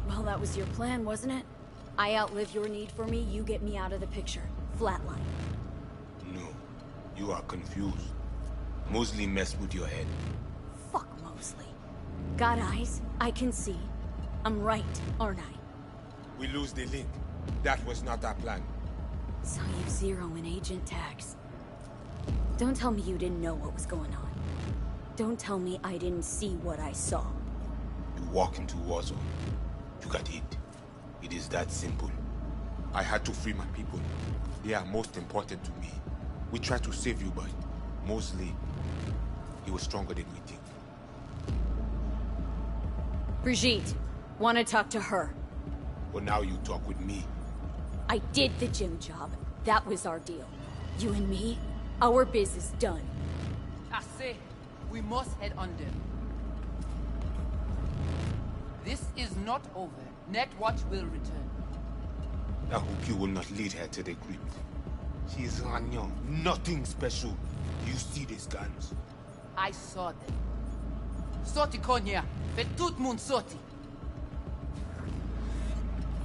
Well, that was your plan, wasn't it? I outlive your need for me, you get me out of the picture. Flatline. No, you are confused. Mosley messed with your head. Fuck Mosley. Got eyes, I can see. I'm right, aren't I? We lose the link. That was not our plan. So you zero in agent tags. Don't tell me you didn't know what was going on. Don't tell me I didn't see what I saw. You walk into war zone. You got hit. It is that simple. I had to free my people. They are most important to me. We tried to save you, but Mosley, he was stronger than we think. Brigitte, want to talk to her. Well, now you talk with me. I did the gym job. That was our deal. You and me, our biz is done. I say, we must head under. This is not over. Netwatch will return. I hope you will not lead her to the crypt. She is Ragnar, nothing special. You see these guns? I saw them. Sorti konya, fait tout moun sorti.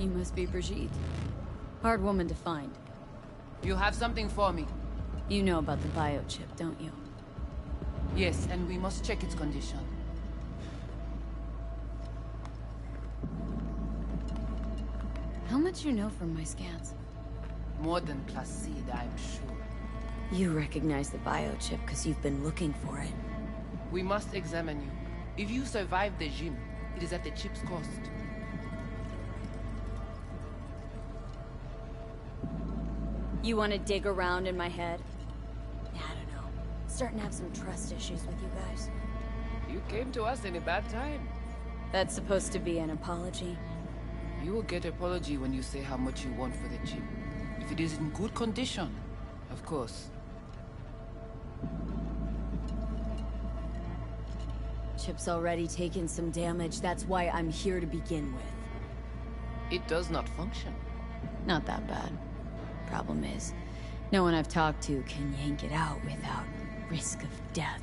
You must be Brigitte. Hard woman to find. You have something for me? You know about the biochip, don't you? Yes, and we must check its condition. How much you know from my scans? More than Placide, I'm sure. You recognize the biochip because you've been looking for it. We must examine you. If you survive the gym, it is at the chip's cost. You want to dig around in my head? I don't know. Starting to have some trust issues with you guys. You came to us in a bad time. That's supposed to be an apology. You will get apology when you say how much you want for the chip. If it is in good condition, of course. Chip's already taken some damage. That's why I'm here to begin with. It does not function. Not that bad. Problem is, no one I've talked to can yank it out without risk of death.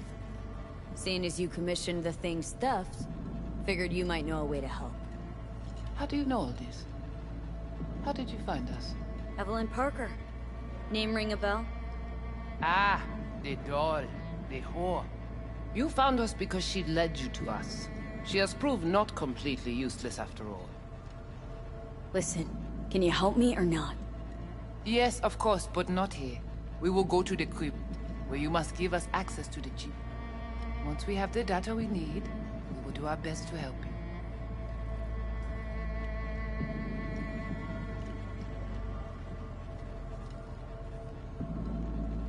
Seeing as you commissioned the thing's theft, figured you might know a way to help. How do you know all this? How did you find us? Evelyn Parker. Name ring a bell? Ah, the doll. The whore. You found us because she led you to us. She has proved not completely useless after all. Listen, can you help me or not? Yes, of course, but not here. We will go to the crypt, where you must give us access to the chip. Once we have the data we need, we will do our best to help you.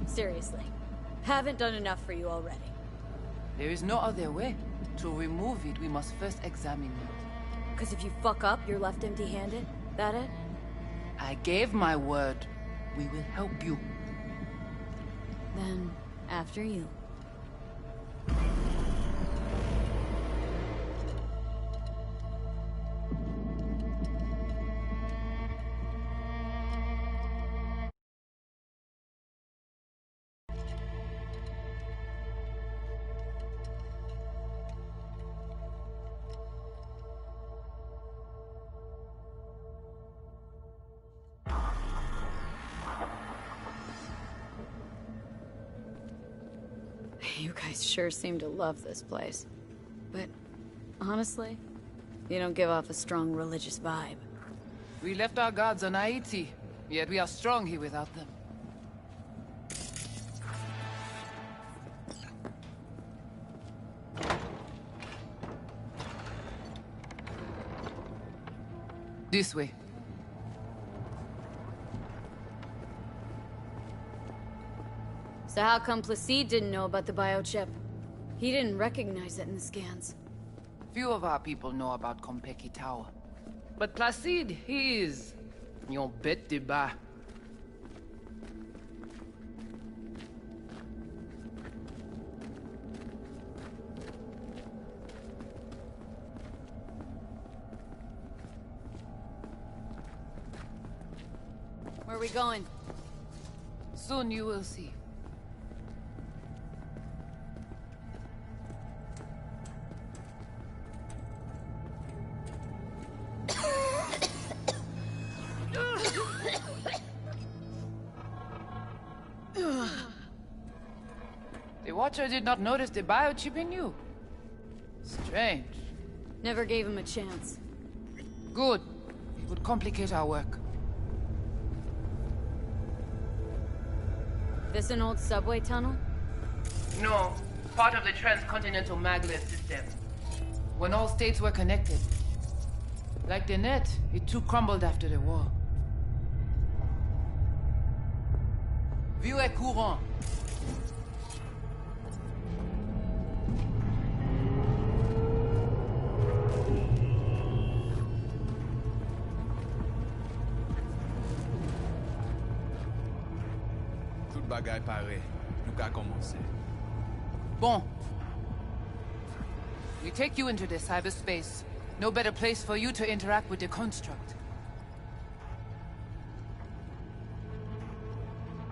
Seriously, haven't done enough for you already. There is no other way. To remove it, we must first examine it. Because if you fuck up, you're left empty-handed? That it? I gave my word. We will help you. Then, after you. You guys sure seem to love this place. But, honestly, you don't give off a strong religious vibe. We left our gods on Haiti, yet we are strong here without them. This way. So how come Placide didn't know about the biochip? He didn't recognize it in the scans. Few of our people know about Kompeki Tower. But Placide, he is... yon bête de bas. Where are we going? Soon you will see. Watcher did not notice the biochip in you. Strange. Never gave him a chance. Good. It would complicate our work. This an old subway tunnel? No, part of the transcontinental maglev system. When all states were connected. Like the net, it too crumbled after the war. View est courant. Tout bagay pare. Nou ka komanse. Bon. We take you into the cyberspace. No better place for you to interact with the construct.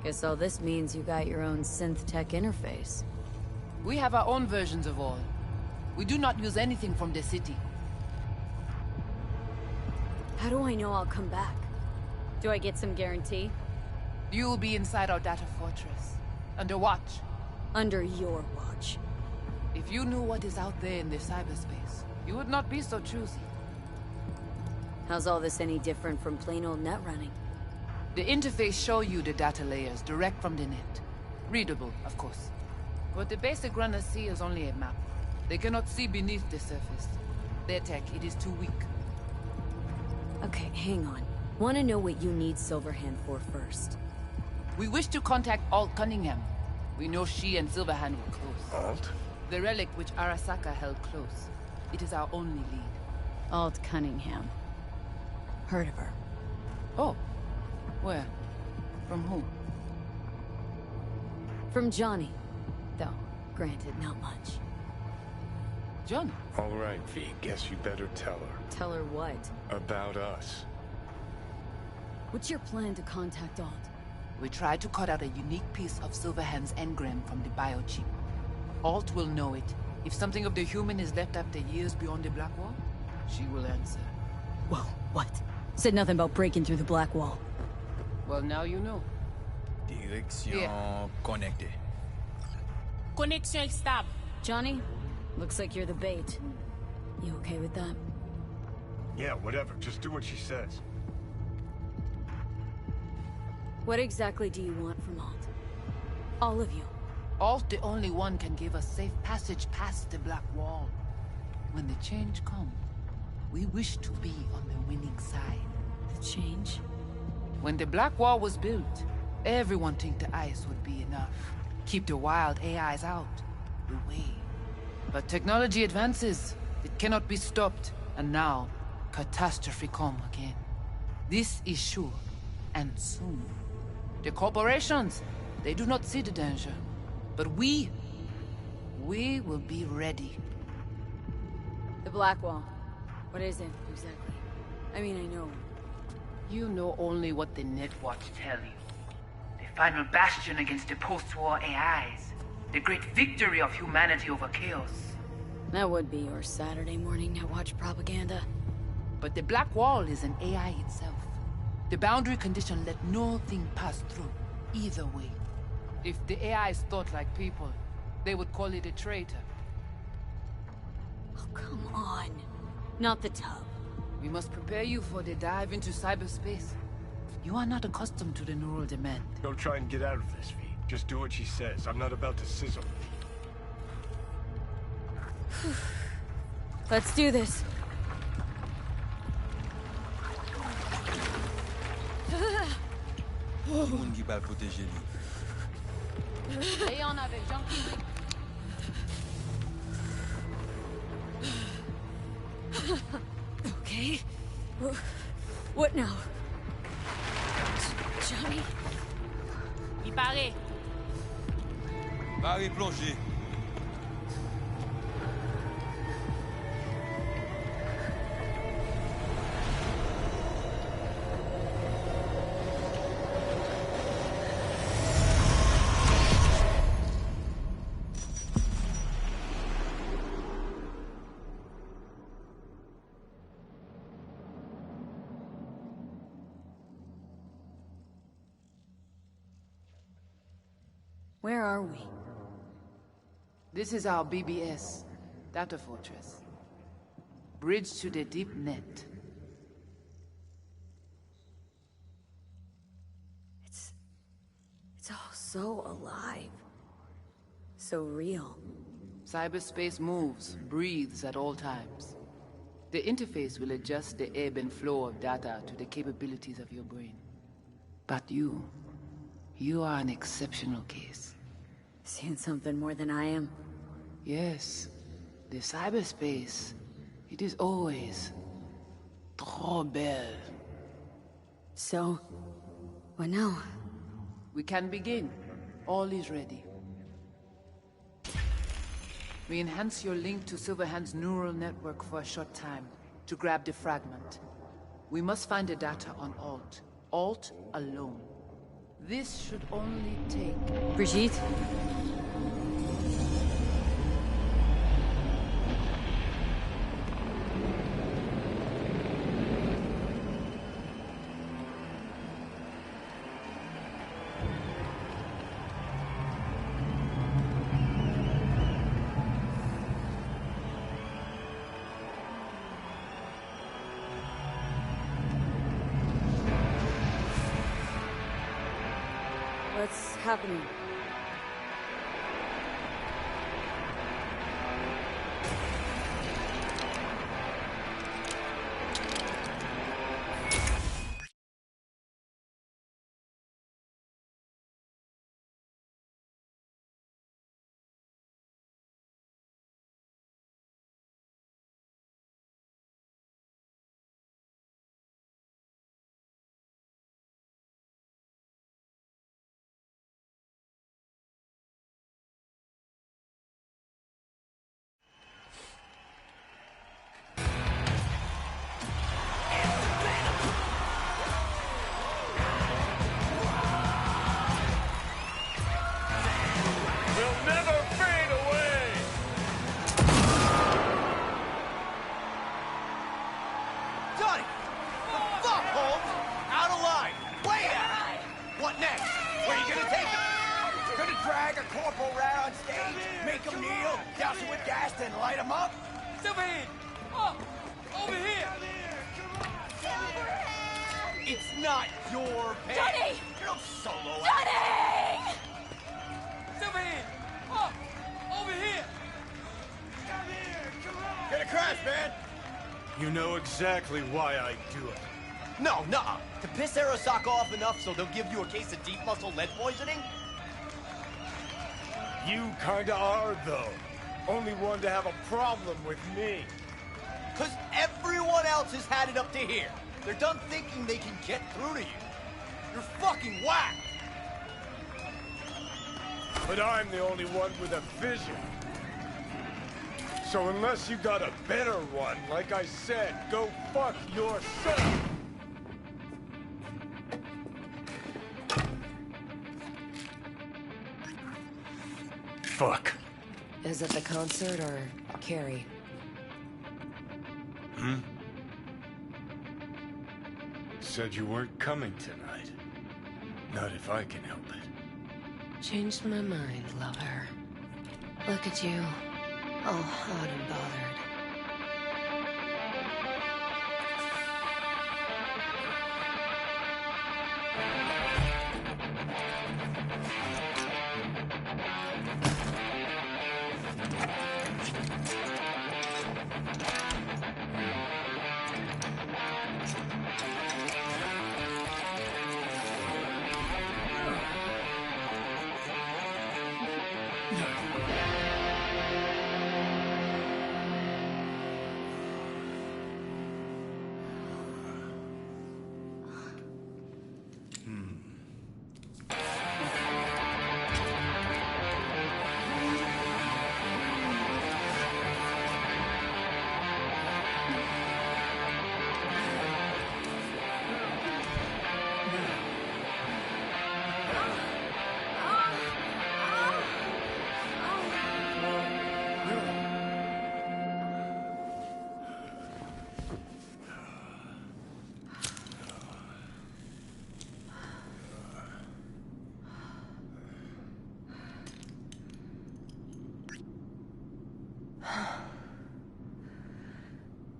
Guess all this means you got your own synth tech interface. We have our own versions of all. We do not use anything from the city. How do I know I'll come back? Do I get some guarantee? You will be inside our data fortress. Under watch. Under your watch. If you knew what is out there in the cyberspace, you would not be so choosy. How's all this any different from plain old net running? The interface show you the data layers direct from the net. Readable, of course. What the basic runners see is only a map. They cannot see beneath the surface. Their tech, it is too weak. Okay, hang on. Want to know what you need Silverhand for first. We wish to contact Alt Cunningham. We know she and Silverhand were close. Alt? The relic which Arasaka held close. It is our only lead. Alt Cunningham. Heard of her. Oh. Where? From whom? From Johnny. Though, granted, not much. Johnny? All right, V. Guess you better tell her. Tell her what? About us. What's your plan to contact Alt? We tried to cut out a unique piece of Silverhand's engram from the biochip. Alt will know it. If something of the human is left after years beyond the Black Wall, she will answer. Whoa, what? Said nothing about breaking through the Black Wall. Well, now you know. Direction connectée. Connexion stable. Johnny, looks like you're the bait. You okay with that? Yeah, whatever. Just do what she says. What exactly do you want from Alt? All of you. Alt, the only one, can give us safe passage past the Black Wall. When the change comes, we wish to be on the winning side. The change? When the Black Wall was built, everyone think the ice would be enough. Keep the wild AIs out, away. But technology advances. It cannot be stopped. And now, catastrophe come again. This is sure, and soon. The corporations, they do not see the danger. But we will be ready. The Black Wall. What is it, exactly? I mean, I know. You know only what the Netwatch tell you. The final bastion against the post-war AIs. The great victory of humanity over chaos. That would be your Saturday morning Netwatch propaganda. But the Black Wall is an AI itself. The boundary condition let no thing pass through, either way. If the AIs thought like people, they would call it a traitor. Oh, come on. Not the tub. We must prepare you for the dive into cyberspace. You are not accustomed to the neural demand. Don't try and get out of this, V. Just do what she says. I'm not about to sizzle. Let's do this. Tout le monde qui va le protéger lui. Leon avec Junkie. Okay. What now? Johnny? Il paraît. Barré plongé. Where are we? This is our BBS, Data Fortress. Bridge to the deep net. It's all so alive. So real. Cyberspace moves, breathes at all times. The interface will adjust the ebb and flow of data to the capabilities of your brain. But you are an exceptional case. Seeing something more than I am. Yes, the cyberspace, it is always trop belle. So, what now? We can begin. All is ready. We enhance your link to Silverhand's neural network for a short time to grab the fragment. We must find the data on Alt. Alt alone. This should only take... Brigitte? What's happening? You know exactly why I do it. No, nuh-uh. To piss Arasaka off enough so they'll give you a case of deep muscle lead poisoning? You kinda are, though. Only one to have a problem with me. 'Cause everyone else has had it up to here. They're done thinking they can get through to you. You're fucking whack! But I'm the only one with a vision. So unless you got a better one, like I said, go fuck yourself! Fuck. Is it the concert or Carrie? Said you weren't coming tonight. Not if I can help it. Changed my mind, lover. Look at you, all hot and bothered.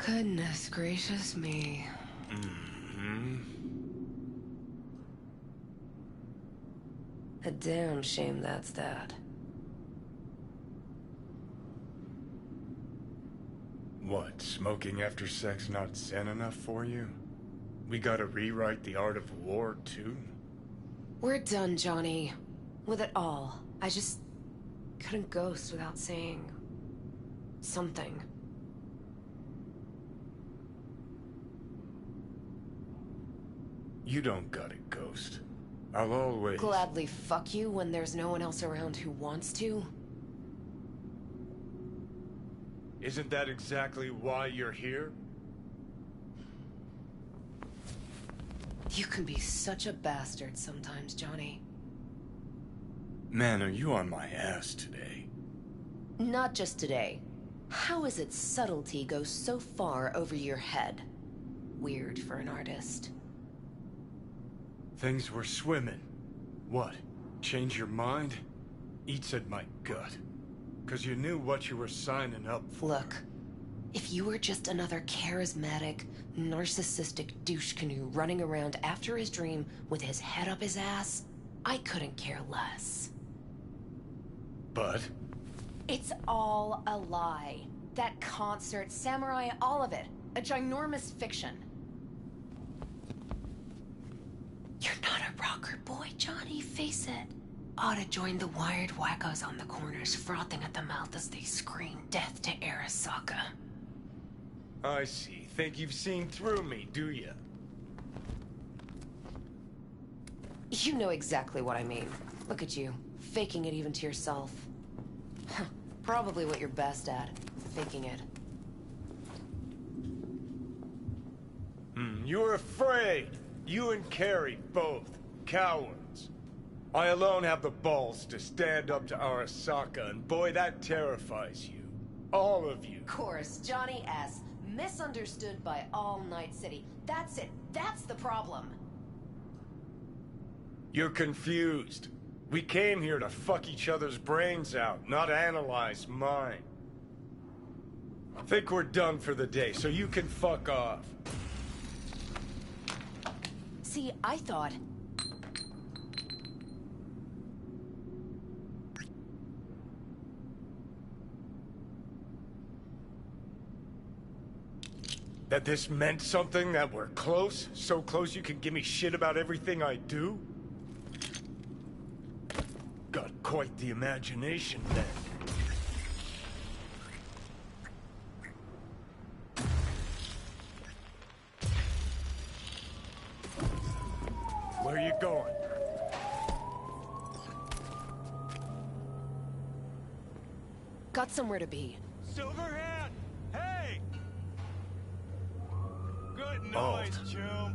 Goodness gracious me. A damn shame that's that. What, smoking after sex not zen enough for you? We gotta rewrite the art of war, too? We're done, Johnny. With it all. I just couldn't ghost without saying something. You don't gotta ghost. I'll always... Gladly fuck you when there's no one else around who wants to? Isn't that exactly why you're here? You can be such a bastard sometimes, Johnny. Man, are you on my ass today? Not just today. How is it subtlety goes so far over your head? Weird for an artist. Things were swimming. What? Change your mind? Eats at my gut. 'Cause you knew what you were signing up for. Look, if you were just another charismatic, narcissistic douche canoe running around after his dream with his head up his ass, I couldn't care less. But? It's all a lie. That concert, Samurai, all of it. A ginormous fiction. You're not a rocker boy, Johnny, face it. Ought to join the wired wackos on the corners, frothing at the mouth as they scream death to Arasaka. I see. Think you've seen through me, do ya? You know exactly what I mean. Look at you, faking it even to yourself. Probably what you're best at, faking it. You're afraid. You and Carrie, both. Cowards. I alone have the balls to stand up to Arasaka, and boy, that terrifies you. All of you. Of course, Johnny S. Misunderstood by all Night City. That's it. That's the problem. You're confused. We came here to fuck each other's brains out, not analyze mine. Think we're done for the day, so you can fuck off. See, I thought... That this meant something, that we're close? So close you can give me shit about everything I do? Got quite the imagination then. Where you going? Got somewhere to be. Silverhand! Hey! Good noise, chum.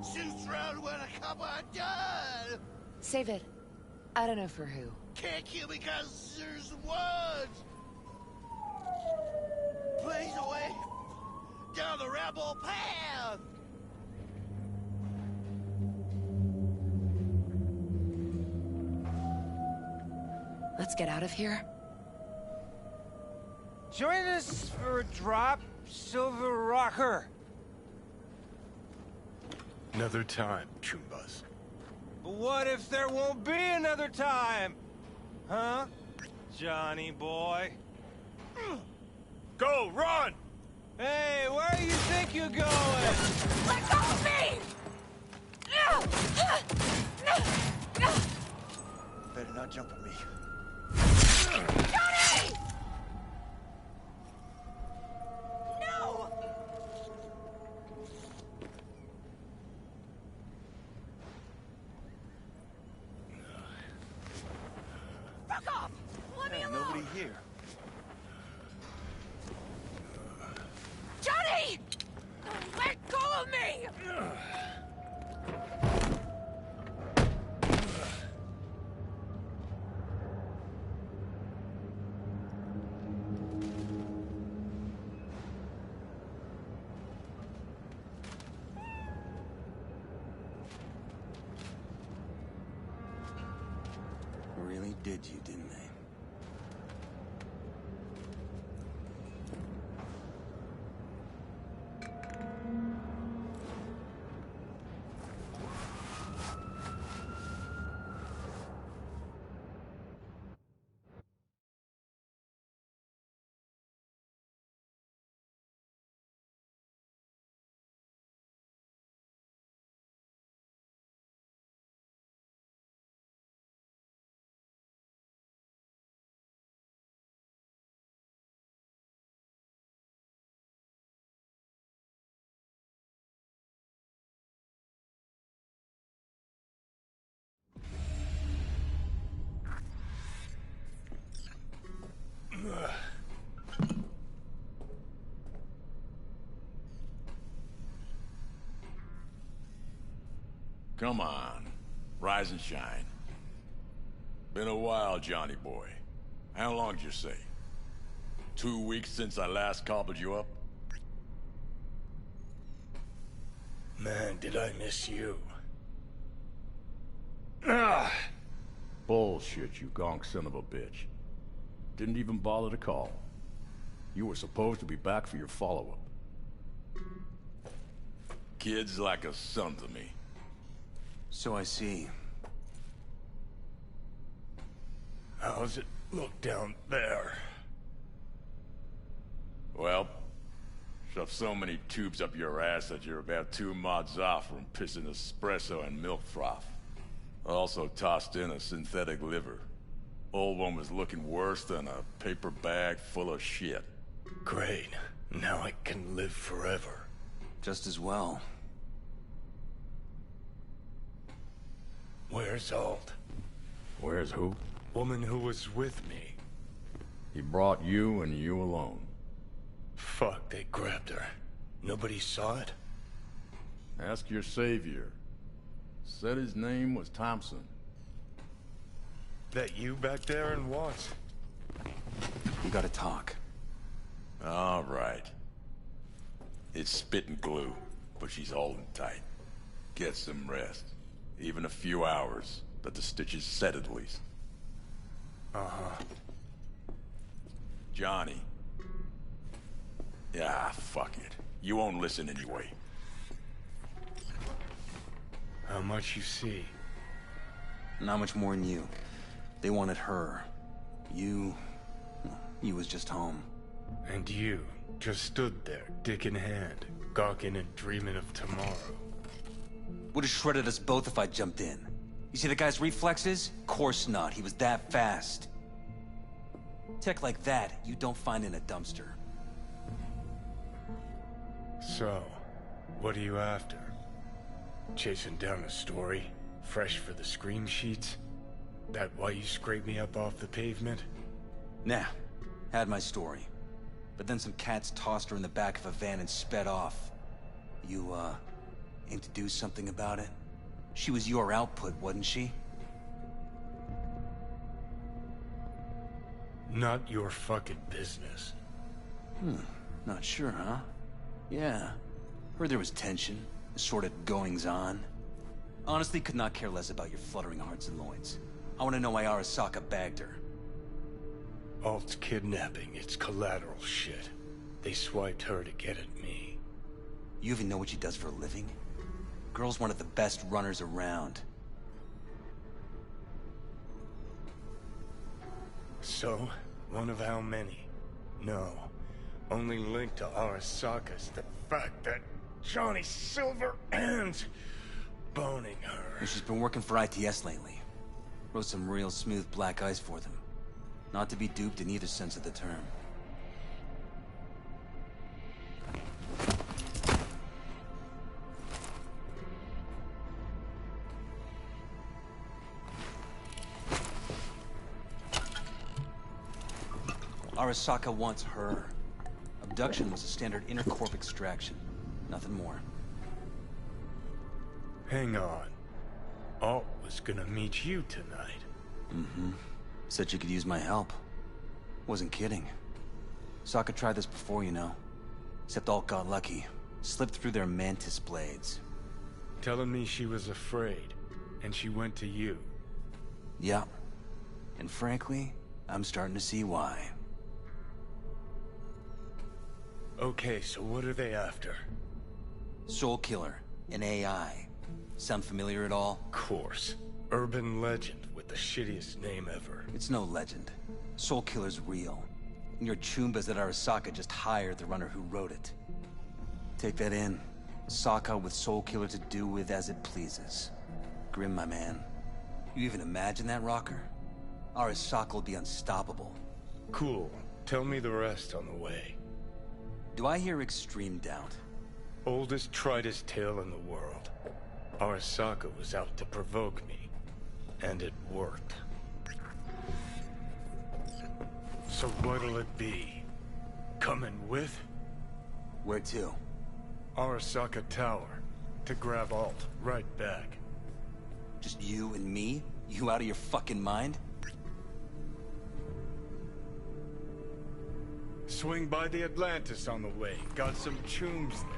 Shoots round when a couple are done. Save it. I don't know for who. Can't kill me cause there's words. Please away down the rebel path. Let's get out of here. Join us for a drop, Silver Rocker. Another time, Chumbas. But what if there won't be another time? Huh? Johnny boy? Go, run! Hey, where do you think you're going? Let go of me! Better not jump at me. Johnny! No! Fuck off! Let me alone! Nobody here. Johnny! Let go of me! Really did you, didn't they? Come on. Rise and shine. Been a while, Johnny boy. How long did you say? 2 weeks since I last cobbled you up? Man, did I miss you. Bullshit, you gonk son of a bitch. Didn't even bother to call. You were supposed to be back for your follow-up. Kid's like a son to me. So I see. How's it look down there? Well, shove so many tubes up your ass that you're about 2 mods off from pissing espresso and milk froth. Also tossed in a synthetic liver. Old one was looking worse than a paper bag full of shit. Great. Now I can live forever. Just as well. Where's Alt? Where's who? Woman who was with me. He brought you and you alone. Fuck, they grabbed her. Nobody saw it? Ask your savior. Said his name was Thompson. That you back there in what? We gotta talk. All right. It's spit and glue, but she's holding tight. Get some rest. Even a few hours, but the stitches set at least. Uh-huh. Johnny. Yeah, fuck it. You won't listen anyway. How much you see? Not much more than you. They wanted her. You was just home. And you just stood there, dick in hand, gawking and dreaming of tomorrow. Would've shredded us both if I jumped in. You see the guy's reflexes? Course not, he was that fast. Tech like that, you don't find in a dumpster. So, what are you after? Chasing down a story? Fresh for the scream sheets? That why you scraped me up off the pavement? Nah, had my story. But then some cats tossed her in the back of a van and sped off. You, aim to do something about it? She was your output, wasn't she? Not your fucking business. Not sure, huh? Yeah. Heard there was tension, assorted goings-on. Honestly, could not care less about your fluttering hearts and loins. I want to know why Arasaka bagged her. Alt's kidnapping, it's collateral shit. They swiped her to get at me. You even know what she does for a living? Girl's one of the best runners around. So, one of how many? No. Only linked to Arasaka's the fact that Johnny Silver and boning her. And she's been working for ITS lately. Wrote some real smooth black ice for them. Not to be duped in either sense of the term. Arasaka wants her. Abduction was a standard intercorp extraction. Nothing more. Hang on. Alt was gonna meet you tonight. Said you could use my help. Wasn't kidding. Sokka tried this before, you know. Except Alt got lucky. Slipped through their mantis blades. Telling me she was afraid, and she went to you. Yeah. And frankly, I'm starting to see why. Okay, so what are they after? Soul Killer, an AI. Sound familiar at all? Course. Urban legend with the shittiest name ever. It's no legend. Soul Killer's real. And your Chumbas at Arasaka just hired the runner who wrote it. Take that in. Sokka with Soul Killer to do with as it pleases. Grim, my man. You even imagine that, Rocker? Arasaka will be unstoppable. Cool. Tell me the rest on the way. Do I hear extreme doubt? Oldest, tritest tale in the world. Arasaka was out to provoke me. And it worked. So what'll it be? Coming with? Where to? Arasaka Tower. To grab Alt. Right back. Just you and me? You out of your fucking mind? Swing by the Atlantis on the way. Got some chooms there.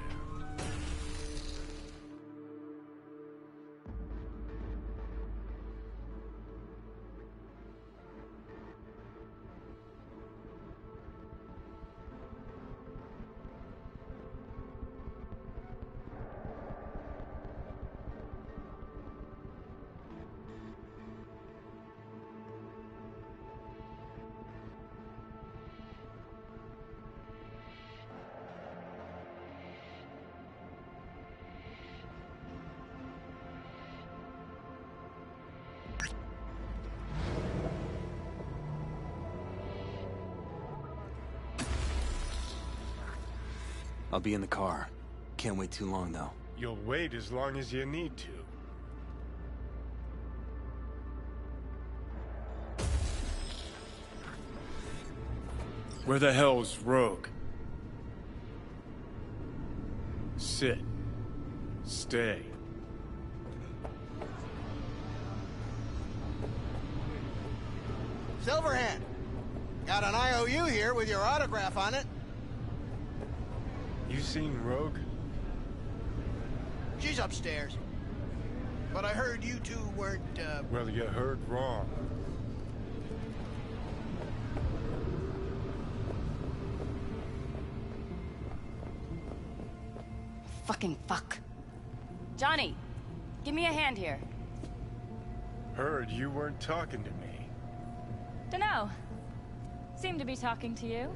I'll be in the car. Can't wait too long, though. You'll wait as long as you need to. Where the hell's Rogue? Sit. Stay. Silverhand! Got an IOU here with your autograph on it. You seen Rogue? She's upstairs. But I heard you two weren't, Well, you heard wrong. Fucking fuck. Johnny, give me a hand here. Heard you weren't talking to me. Dunno. Seem to be talking to you.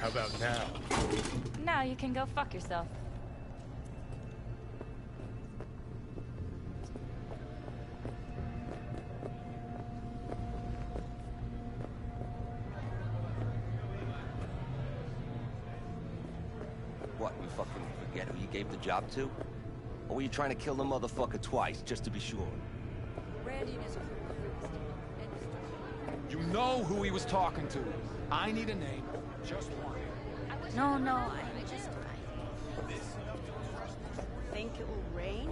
How about now? Now you can go fuck yourself. What, you fucking forget who you gave the job to? Or were you trying to kill the motherfucker twice, just to be sure? You know who he was talking to. I need a name. Just one. No, I just... Think it will rain?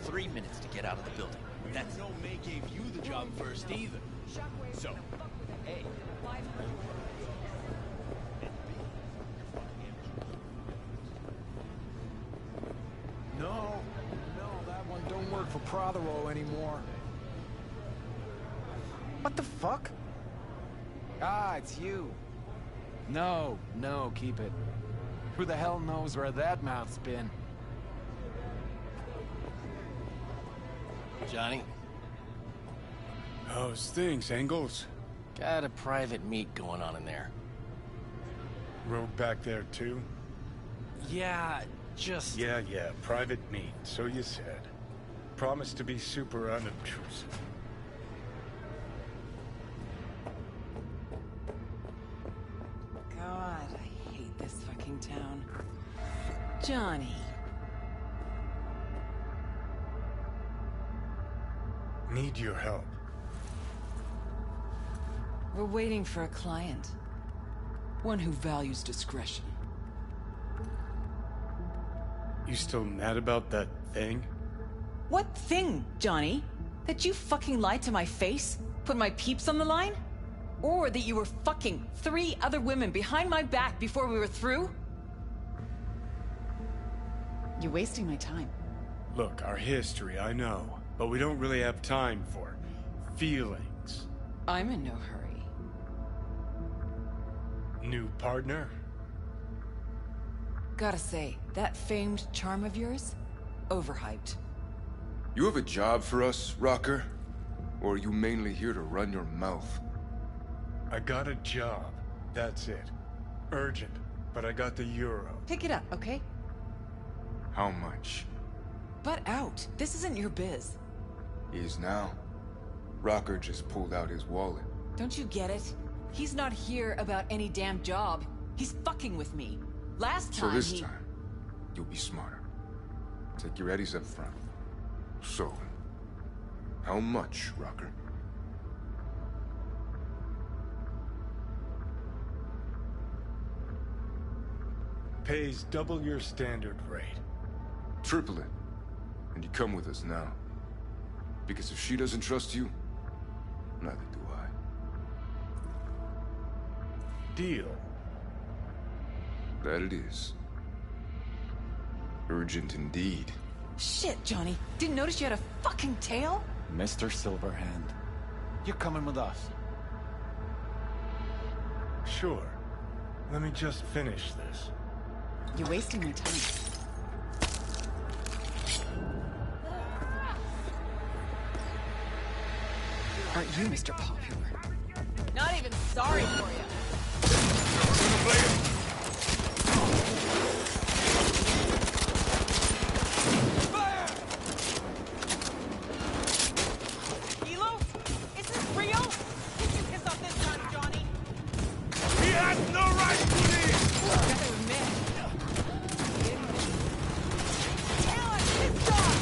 3 minutes to get out of the building. That's no May gave you the job first either. So, hey. No, that one don't work for Prothero anymore. What the fuck? Ah, it's you. No, keep it. Who the hell knows where that mouth's been? Johnny? How's things, Engels? Got a private meet going on in there. Rogue back there, too? Yeah, just... Yeah, private meet, so you said. Promise to be super unobtrusive. God, I hate this fucking town. Johnny. Need your help. We're waiting for a client. One who values discretion. You still mad about that thing? What thing, Johnny? That you fucking lied to my face? Put my peeps on the line? Or that you were fucking 3 other women behind my back before we were through? You're wasting my time. Look, our history, I know. But we don't really have time for feelings. I'm in no hurry. New partner? Gotta say, that famed charm of yours? Overhyped. You have a job for us, Rocker? Or are you mainly here to run your mouth? I got a job. That's it. Urgent. But I got the euro. Pick it up, okay? How much? Butt out. This isn't your biz. Is now. Rocker just pulled out his wallet. Don't you get it? He's not here about any damn job. He's fucking with me. Last time So this time, you'll be smarter. Take your eddies up front. So, how much, Rocker? Pays double your standard rate. Triple it. And you come with us now. Because if she doesn't trust you, neither do I. Deal. That it is. Urgent indeed. Shit, Johnny. Didn't notice you had a fucking tail? Mr. Silverhand, you're coming with us. Sure. Let me just finish this. You're wasting your time. Aren't you Mr. Popular? Not even sorry for you. Hilo? Is this real? Did you piss off this time, Johnny? He has no right to leave! Guess I was mad. Alan, pissed off!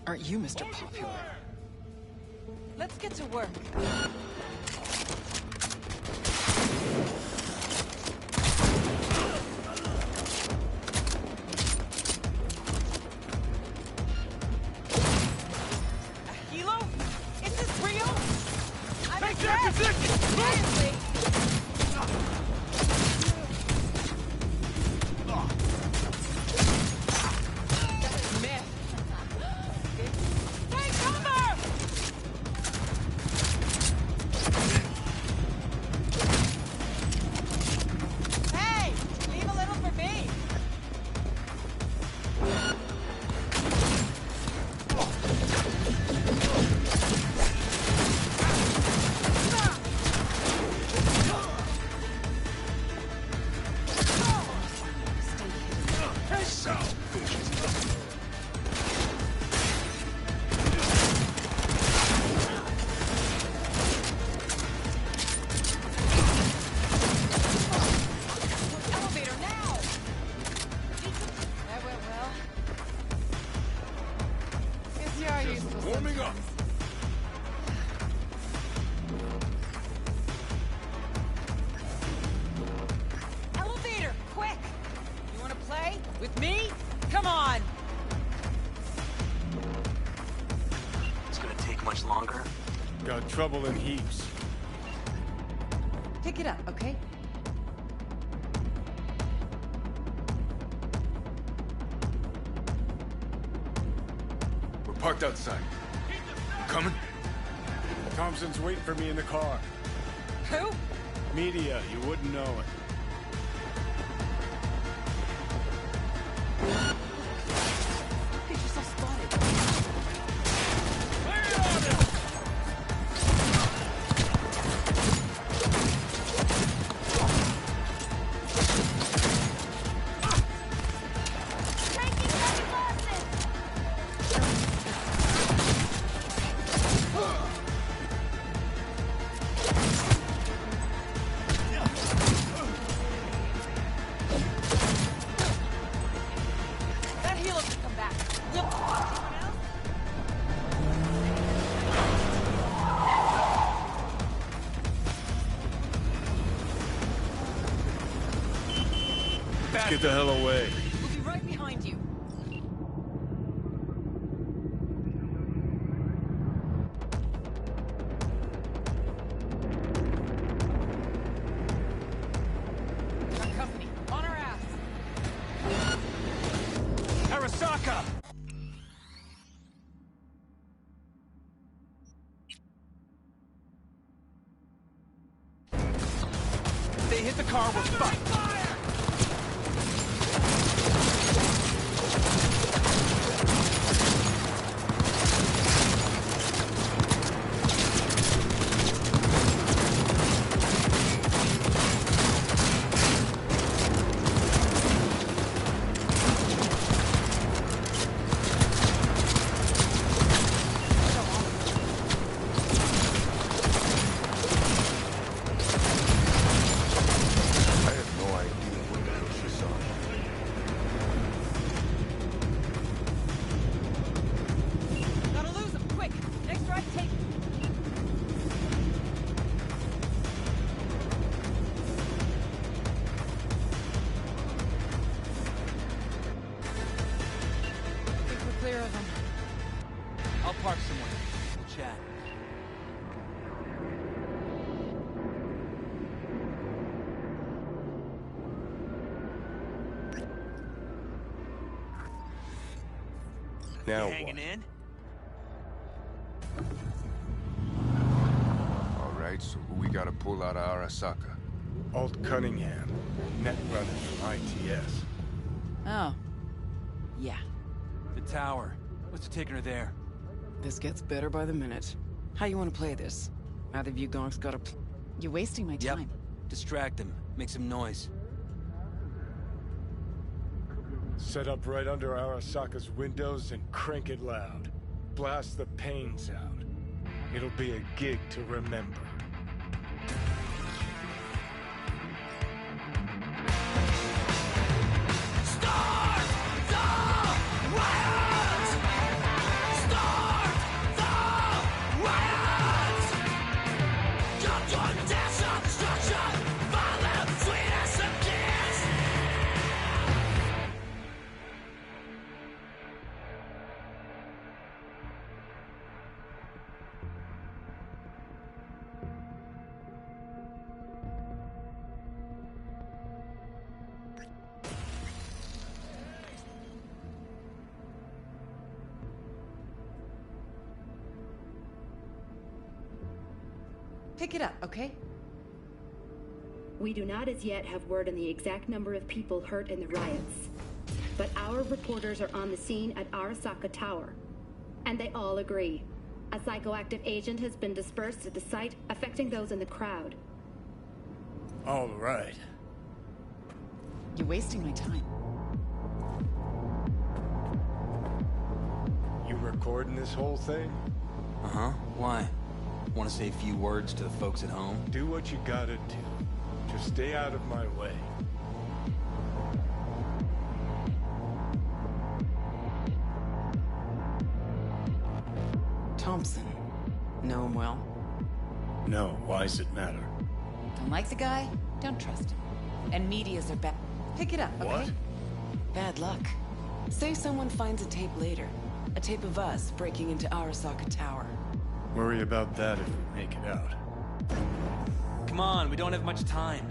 Aren't you Mr. Popular? Let's get to work. Hilo? Is this real? I'm Take that position! Seriously? Warming up. Elevator, quick! You wanna play? With me? Come on! It's gonna take much longer. Got trouble in heaps. Pick it up, okay? We're parked outside. You coming? Thompson's waiting for me in the car. Who? Media, you wouldn't know it. Get yourself spotted. That healer can come back. Look, anyone else? Let's get the hell away. We'll be right behind you. hit the car, we're fucked. Park somewhere. We'll chat. Now hanging in? All right, so who we gotta pull out of Arasaka? Alt Cunningham, net runner from ITS. Oh. Yeah. The tower. What's taking her there? This gets better by the minute. How you want to play this? Either of you gonks got a... You're wasting my time. Yep. Distract him. Make some noise. Set up right under Arasaka's windows and crank it loud. Blast the panes out. It'll be a gig to remember. Pick it up, okay? We do not as yet have word on the exact number of people hurt in the riots. But our reporters are on the scene at Arasaka Tower. And they all agree. A psychoactive agent has been dispersed at the site, affecting those in the crowd. All right. You're wasting my time. You recording this whole thing? Uh-huh. Why? Want to say a few words to the folks at home? Do what you gotta do. Just stay out of my way. Thompson. Know him well? No, why's it matter? Don't like the guy? Don't trust him. And medias are bad. Pick it up, okay? What? Bad luck. Say someone finds a tape later. A tape of us breaking into Arasaka Tower. Worry about that if we make it out. Come on, we don't have much time.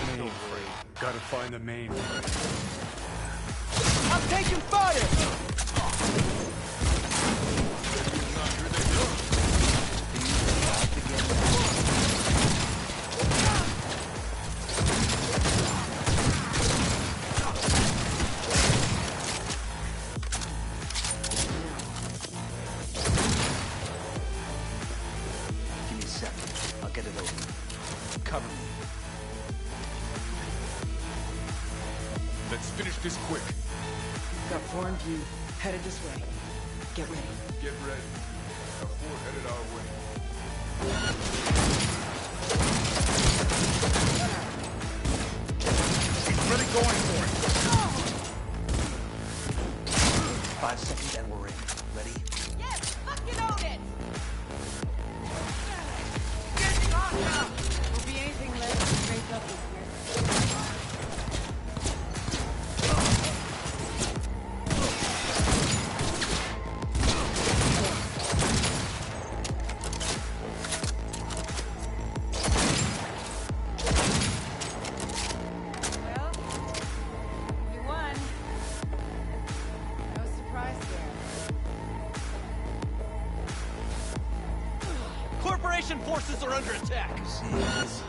Mainframe. Gotta find the mainframe. I'm taking fire! Give me a second. I'll get it open. Cover me. Let's finish this quick. Got four in view. Headed this way. Get ready. Get ready. Got four headed our way. He's really going for it. 5 seconds and we're in. Ready? Yes! Fucking own it! Getting hot now. Will be anything less than straight up with Corporation forces are under attack. See this?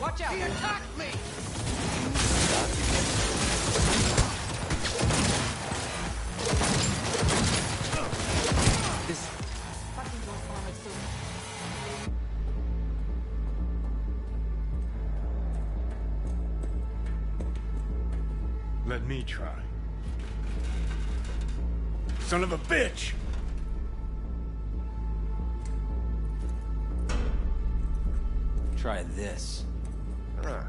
Watch out! He attacked me! This fucking don't sound like so. Let me try. Son of a bitch! Try this. Ah.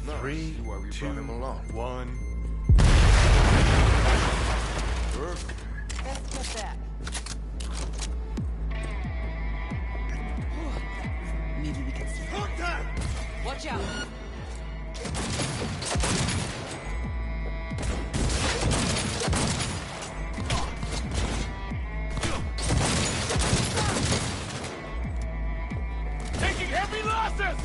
No, 3, see why we 2, brought him along. 1. Best get that. Maybe we can see. Watch out! Taking heavy losses!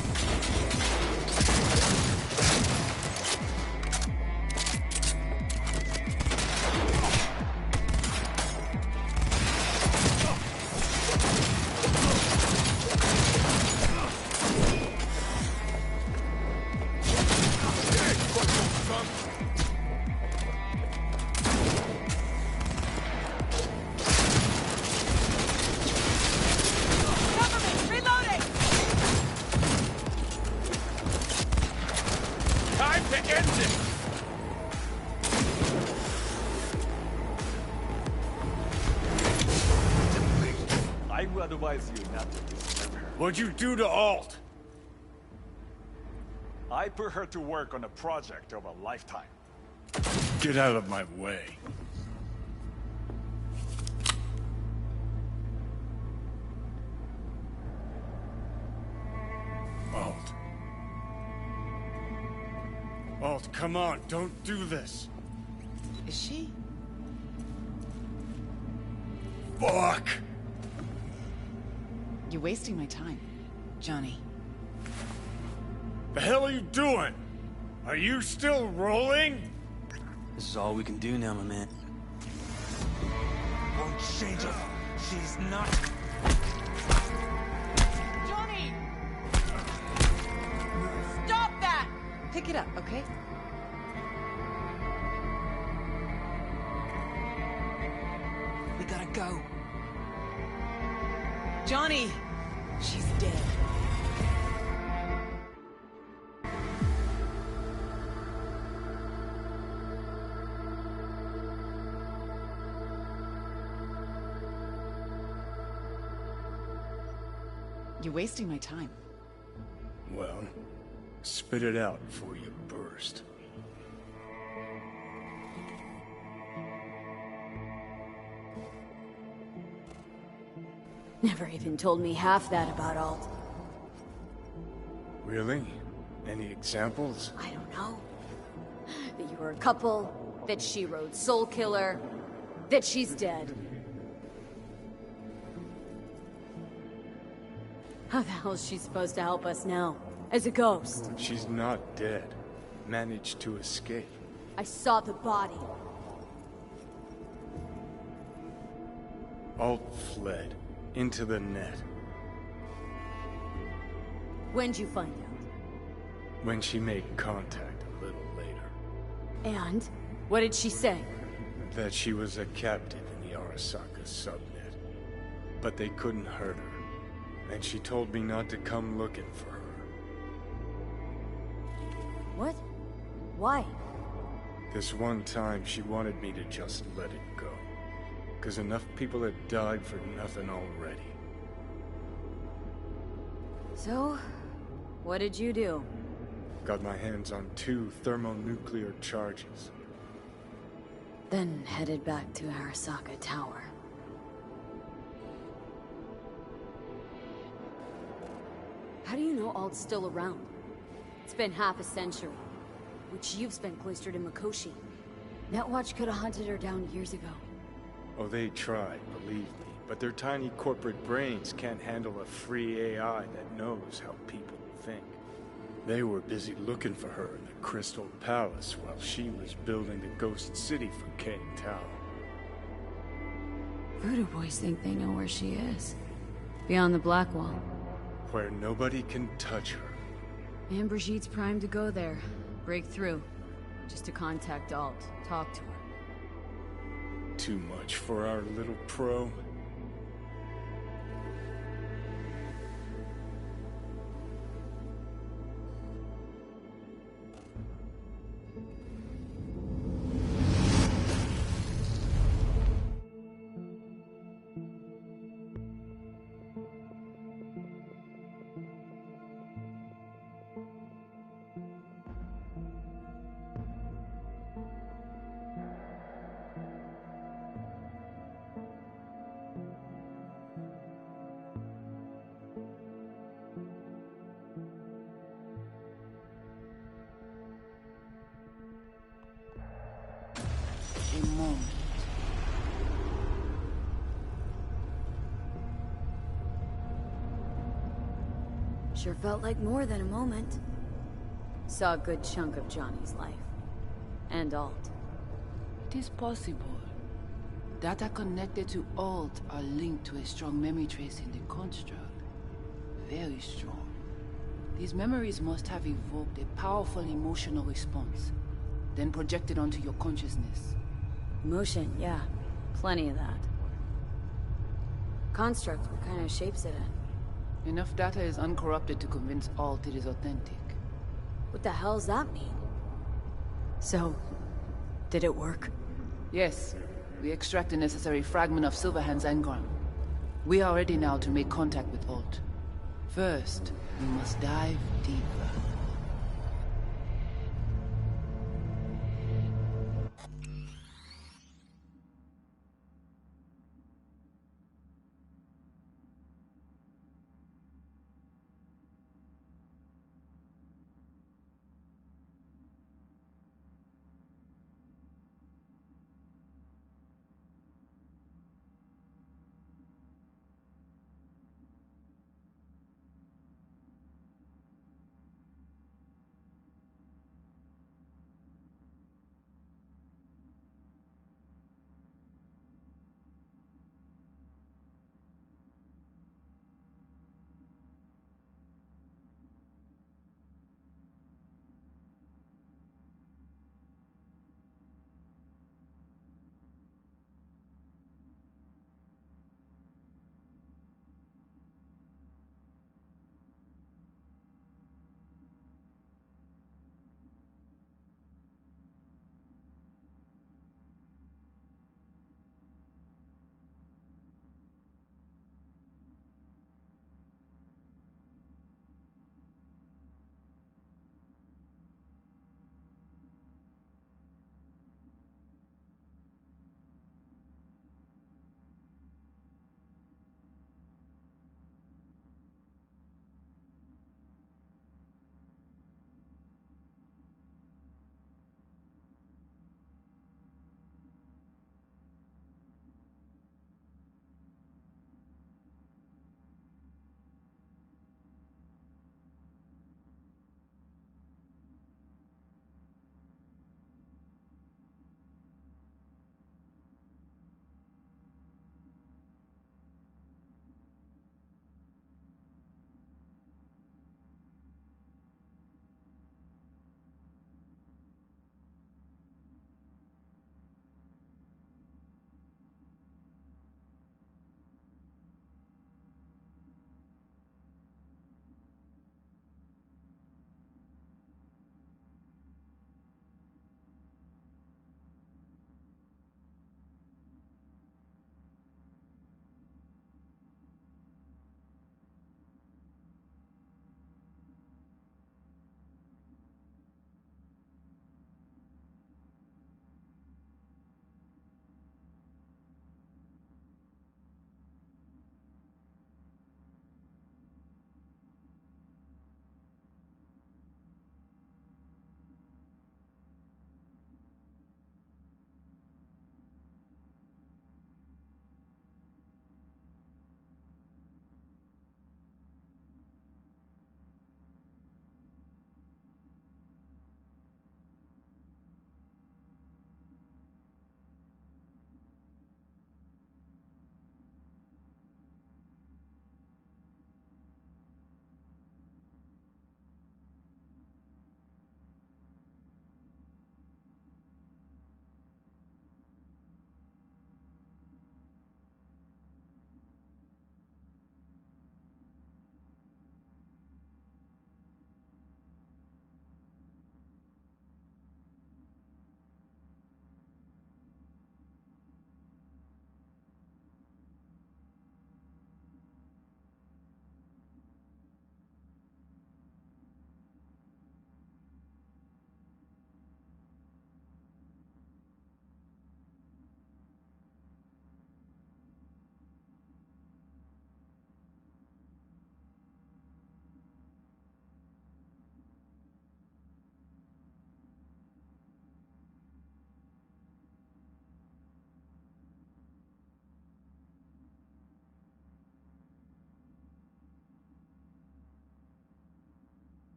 Cover me! Reloading! Time to end this! I would advise you not to disturb her. What'd you do to Alt? I put her to work on a project of a lifetime. Get out of my way. Alt. Alt, come on, don't do this. Is she? Fuck! You're wasting my time, Johnny. The hell are you doing? Are you still rolling? This is all we can do now, my man. Won't change her. She's not. Johnny! Stop that! Pick it up, okay? We gotta go. Johnny! She's dead. You're wasting my time. Well, spit it out before you burst. Never even told me half that about Alt. Really? Any examples? I don't know. That you were a couple, that she rode Soul Killer, that she's dead. How the hell is she supposed to help us now? As a ghost? She's not dead. Managed to escape. I saw the body. Alt fled. Into the net. When'd you find out? When she made contact a little later. And? What did she say? That she was a captive in the Arasaka subnet. But they couldn't hurt her. And she told me not to come looking for her. What? Why? This one time she wanted me to just let it go. Because enough people had died for nothing already. So, what did you do? Got my hands on 2 thermonuclear charges. Then headed back to Arasaka Tower. How do you know Alt's still around? It's been half a century, which you've spent cloistered in Mikoshi. Netwatch could have hunted her down years ago. Oh, they tried, believe me. But their tiny corporate brains can't handle a free AI that knows how people think. They were busy looking for her in the Crystal Palace while she was building the Ghost City for King Tao. Voodoo boys think they know where she is. Beyond the Black Wall. Where nobody can touch her. And Brigitte's primed to go there. Break through. Just to contact Alt. Talk to her. Too much for our little pro. A moment. Sure felt like more than a moment. Saw a good chunk of Johnny's life. And Alt. It is possible. Data connected to Alt are linked to a strong memory trace in the construct. Very strong. These memories must have evoked a powerful emotional response, then projected onto your consciousness. Emotion, yeah. Plenty of that. Construct, what kind of shapes it in? Enough data is uncorrupted to convince Alt it is authentic. What the hell's that mean? So, did it work? Yes. We extract the necessary fragment of Silverhand's engram. We are ready now to make contact with Alt. First, we must dive deeper.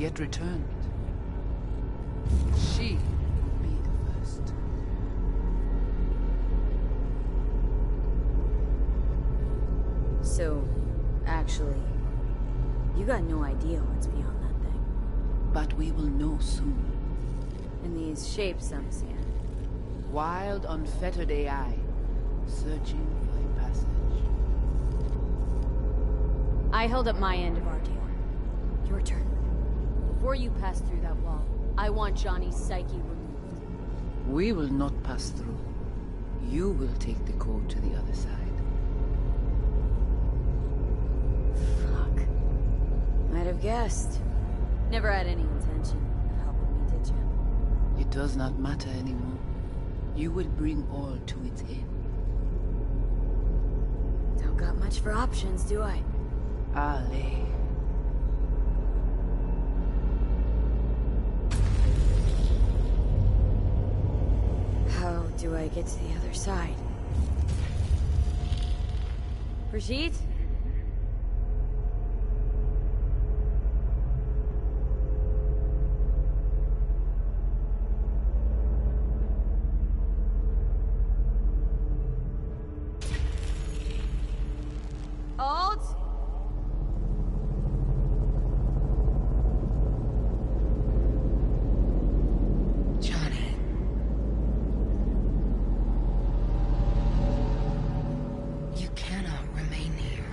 yet returned. She will be the first. So, actually, you got no idea what's beyond that thing. But we will know soon. And these shapes I'm seeing. Wild, unfettered AI, searching for a passage. I held up my end of our deal. Your turn. Before you pass through that wall, I want Johnny's psyche removed. We will not pass through. You will take the code to the other side. Fuck. Might have guessed. Never had any intention of helping me, did you? It does not matter anymore. You will bring all to its end. Don't got much for options, do I? Ale. How do I get to the other side? Brigitte? Alt? Johnny. You cannot remain here.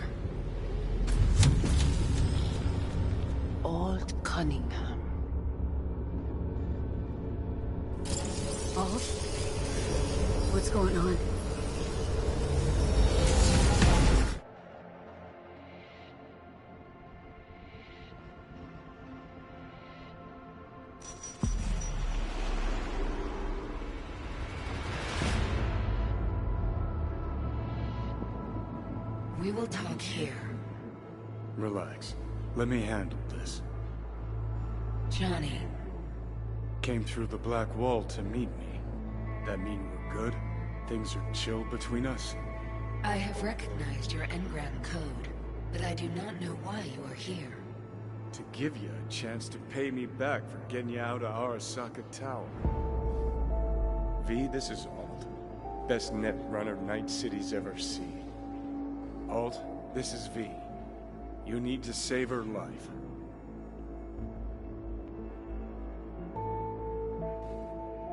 Alt Cunningham. Alt? What's going on? We will talk here. Relax. Let me handle this. Johnny. Came through the black wall to meet me. That mean we're good? Things are chill between us? I have recognized your engram code, but I do not know why you are here. To give you a chance to pay me back for getting you out of Arasaka Tower. V, this is Alt. Best net runner Night City's ever seen. Alt, this is V. You need to save her life.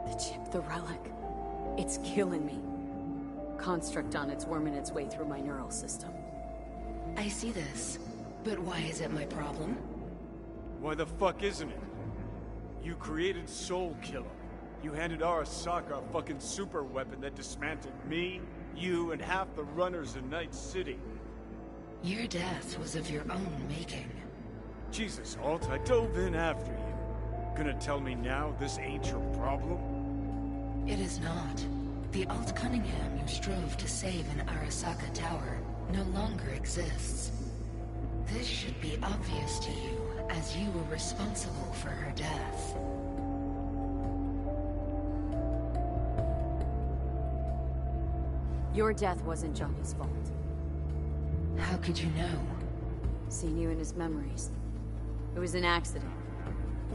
The chip, the relic. It's killing me. Construct on its worming its way through my neural system. I see this, but why is it my problem? Why the fuck isn't it? You created Soul Killer. You handed Arasaka a fucking super weapon that dismantled me, you, and half the runners in Night City. Your death was of your own making. Jesus, Alt, I dove in after you. Gonna tell me now this ain't your problem? It is not. The Alt Cunningham you strove to save in Arasaka Tower no longer exists. This should be obvious to you, as you were responsible for her death. Your death wasn't Johnny's fault. How could you know? Seen you in his memories. It was an accident.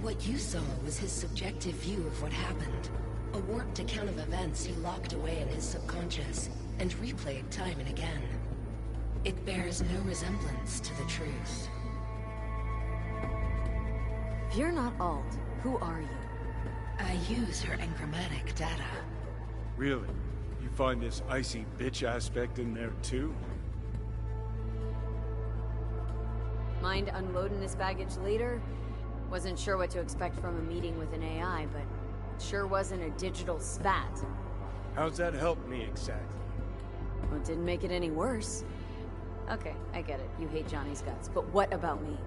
What you saw was his subjective view of what happened. A warped account of events he locked away in his subconscious, and replayed time and again. It bears no resemblance to the truth. If you're not Alt, who are you? I use her enigmatic data. Really? You find this icy bitch aspect in there too? Mind unloading his baggage later? Wasn't sure what to expect from a meeting with an AI, but it sure wasn't a digital spat. How's that help me exactly? Well, it didn't make it any worse. Okay, I get it. You hate Johnny's guts, but what about me?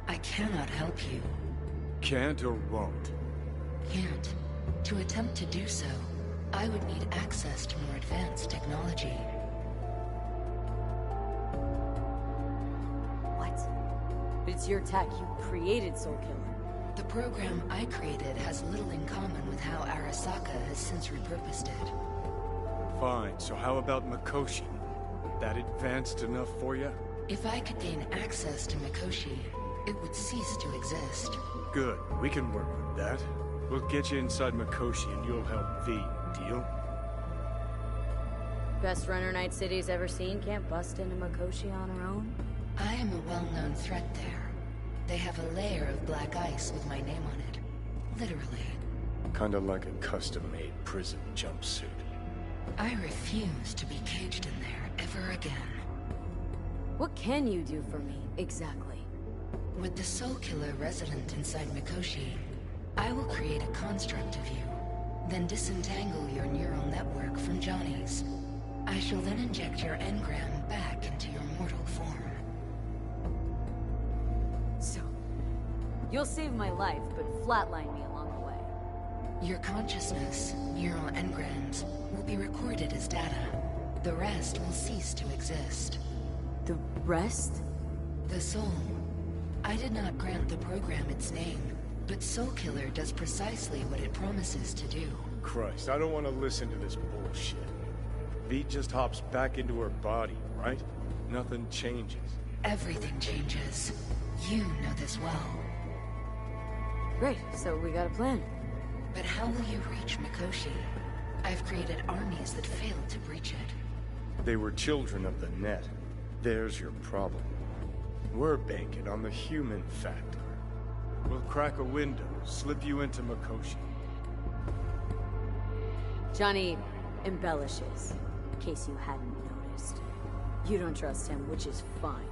I cannot help you. Can't or won't? Can't. To attempt to do so, I would need access to more advanced technology. What? But it's your tech. You created Soul Killer. The program I created has little in common with how Arasaka has since repurposed it. Fine, so how about Mikoshi? That advanced enough for you? If I could gain access to Mikoshi, it would cease to exist. Good. We can work with that. We'll get you inside Mikoshi and you'll help V. Deal? Best runner Night City's ever seen can't bust into Mikoshi on her own? I am a well-known threat there. They have a layer of black ice with my name on it. Literally. Kinda like a custom-made prison jumpsuit. I refuse to be caged in there ever again. What can you do for me, exactly? With the Soul Killer resident inside Mikoshi, I will create a construct of you, then disentangle your neural network from Johnny's. I shall then inject your engram back into your mortal form. So, you'll save my life, but flatline me along the way. Your consciousness, neural engrams, will be recorded as data. The rest will cease to exist. The rest? The soul. I did not grant the program its name, but Soul Killer does precisely what it promises to do. Christ, I don't want to listen to this bullshit. V just hops back into her body, right? Nothing changes. Everything changes. You know this well. Great, so we got a plan. But how will you reach Mikoshi? I've created armies that failed to breach it. They were children of the net. There's your problem. We're banking on the human factor. We'll crack a window, slip you into Mikoshi. Johnny embellishes, in case you hadn't noticed. You don't trust him, which is fine.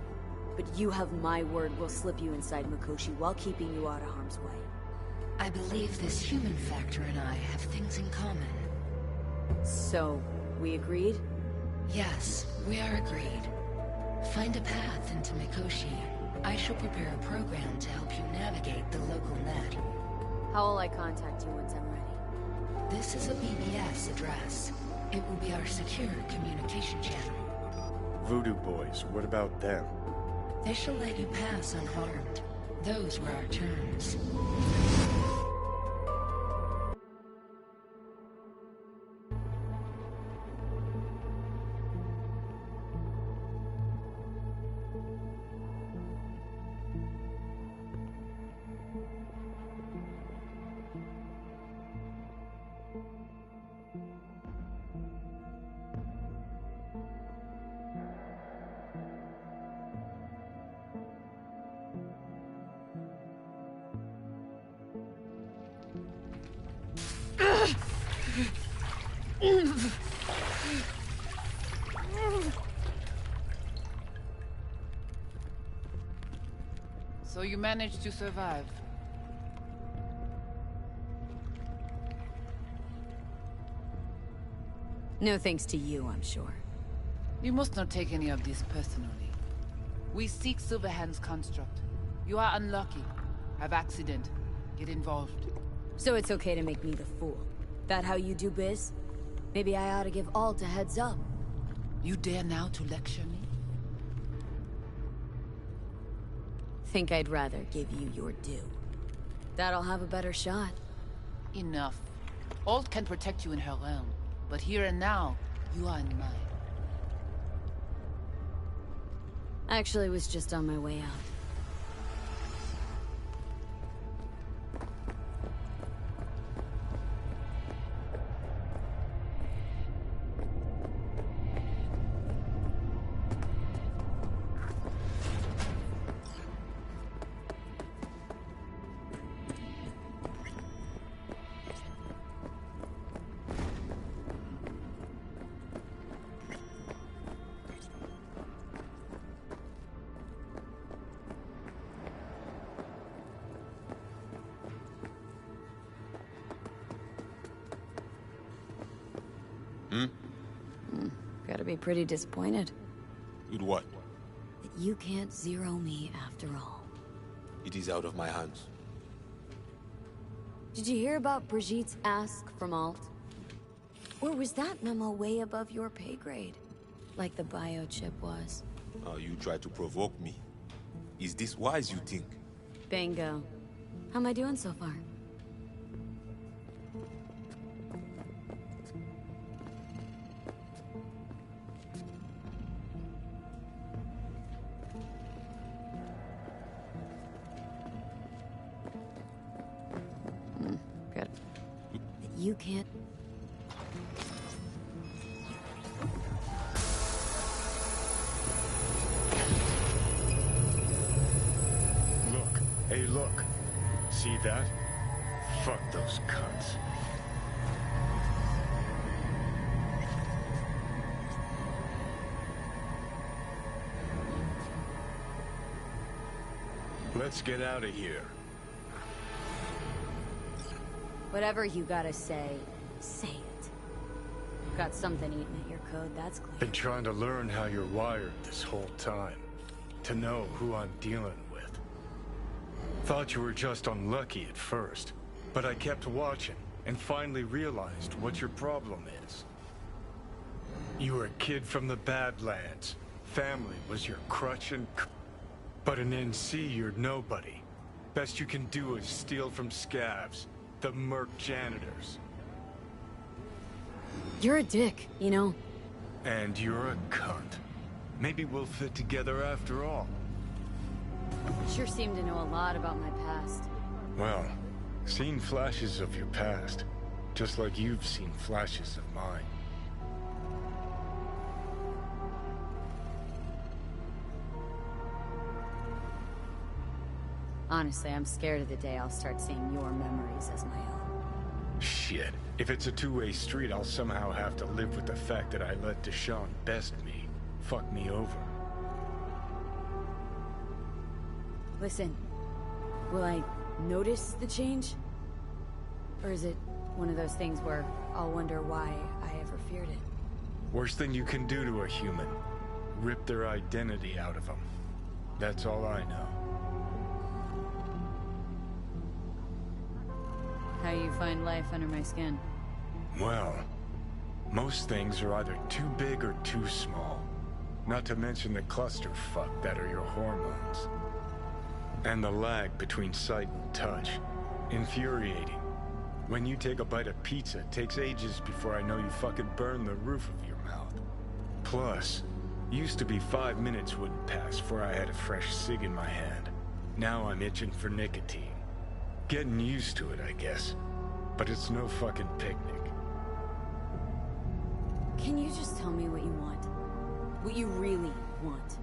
But you have my word we'll slip you inside Mikoshi while keeping you out of harm's way. I believe this human factor and I have things in common. So, we agreed? Yes, we are agreed. Find a path into Mikoshi. I shall prepare a program to help you navigate the local net. How will I contact you once I'm ready? This is a BBS address. It will be our secure communication channel. Voodoo boys, what about them? They shall let you pass unharmed. Those were our terms. So you managed to survive. No thanks to you, I'm sure. You must not take any of this personally. We seek Silverhand's construct. You are unlucky. Have accident. Get involved. So it's okay to make me the fool. That how you do biz? Maybe I ought to give Alt a heads up. You dare now to lecture me? Think I'd rather give you your due. That'll have a better shot. Enough. Alt can protect you in her realm, but here and now, you are in mine. I actually was just on my way out. Gotta be pretty disappointed. With what? That you can't zero me after all. It is out of my hands. Did you hear about Brigitte's ask from Alt? Or was that memo way above your pay grade? Like the biochip was? You try to provoke me. Is this wise, you think? Bingo. How am I doing so far? you can't... Look. Hey, look. See that? Fuck those cunts. Let's get out of here. Whatever you gotta say, say it. Got something eating at your code, that's clear. Been trying to learn how you're wired this whole time. To know who I'm dealing with. Thought you were just unlucky at first, but I kept watching and finally realized what your problem is. You were a kid from the Badlands. Family was your crutch and... But in NC, you're nobody. Best you can do is steal from scavs, the merc janitors. You're a dick, you know? And you're a cunt. Maybe we'll fit together after all. Sure seem to know a lot about my past. Well, seen flashes of your past, just like you've seen flashes of mine. Honestly, I'm scared of the day I'll start seeing your memories as my own. Shit. If it's a two-way street, I'll somehow have to live with the fact that I let Deshaun best me. Fuck me over. Listen, will I notice the change? Or is it one of those things where I'll wonder why I ever feared it? Worst thing you can do to a human. Rip their identity out of them. That's all I know. How you find life under my skin? Well, most things are either too big or too small. Not to mention the clusterfuck that are your hormones. And the lag between sight and touch. Infuriating. When you take a bite of pizza, it takes ages before I know you fucking burn the roof of your mouth. Plus, used to be 5 minutes wouldn't pass before I had a fresh cig in my hand. Now I'm itching for nicotine. Getting used to it, I guess. But it's no fucking picnic. Can you just tell me what you want? What you really want?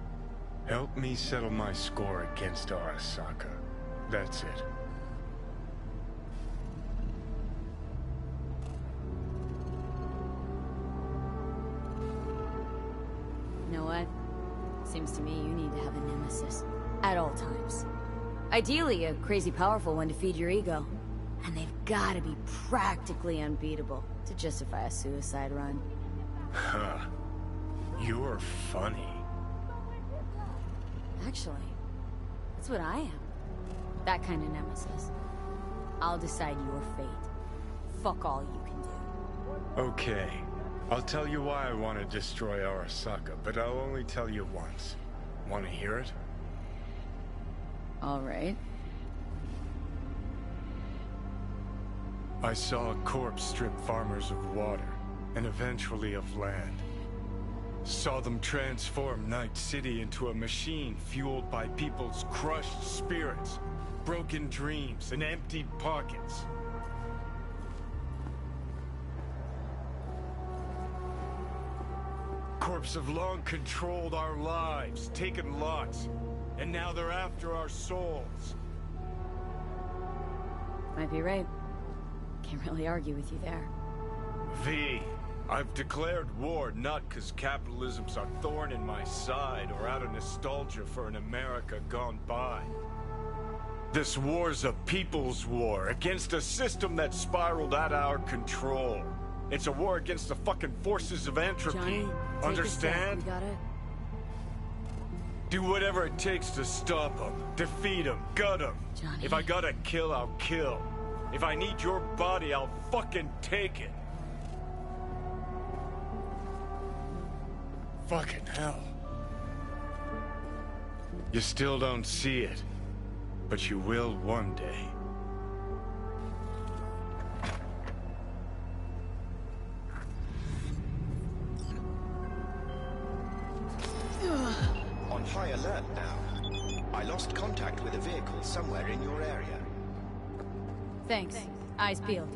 Help me settle my score against Arasaka. That's it. You know what? Seems to me you need to have a nemesis. At all times. Ideally, a crazy powerful one to feed your ego. And they've gotta be practically unbeatable to justify a suicide run. Huh. You're funny. Actually, that's what I am. That kind of nemesis. I'll decide your fate. Fuck all you can do. Okay. I'll tell you why I want to destroy Arasaka, but I'll only tell you once. Want to hear it? All right. I saw a corpse strip farmers of water, and eventually of land. Saw them transform Night City into a machine fueled by people's crushed spirits, broken dreams, and emptied pockets. Corps have long controlled our lives, taken lots, and now they're after our souls. Might be right. Can't really argue with you there. V, I've declared war not because capitalism's a thorn in my side or out of nostalgia for an America gone by. This war's a people's war against a system that spiraled out of our control. It's a war against the fucking forces of entropy. Johnny, understand? We gotta... Do whatever it takes to stop them, defeat them, gut them. Johnny. If I gotta kill, I'll kill. If I need your body, I'll fucking take it. Fucking hell. You still don't see it, but you will one day. On high alert now. I lost contact with a vehicle somewhere in your area. Thanks. Eyes peeled.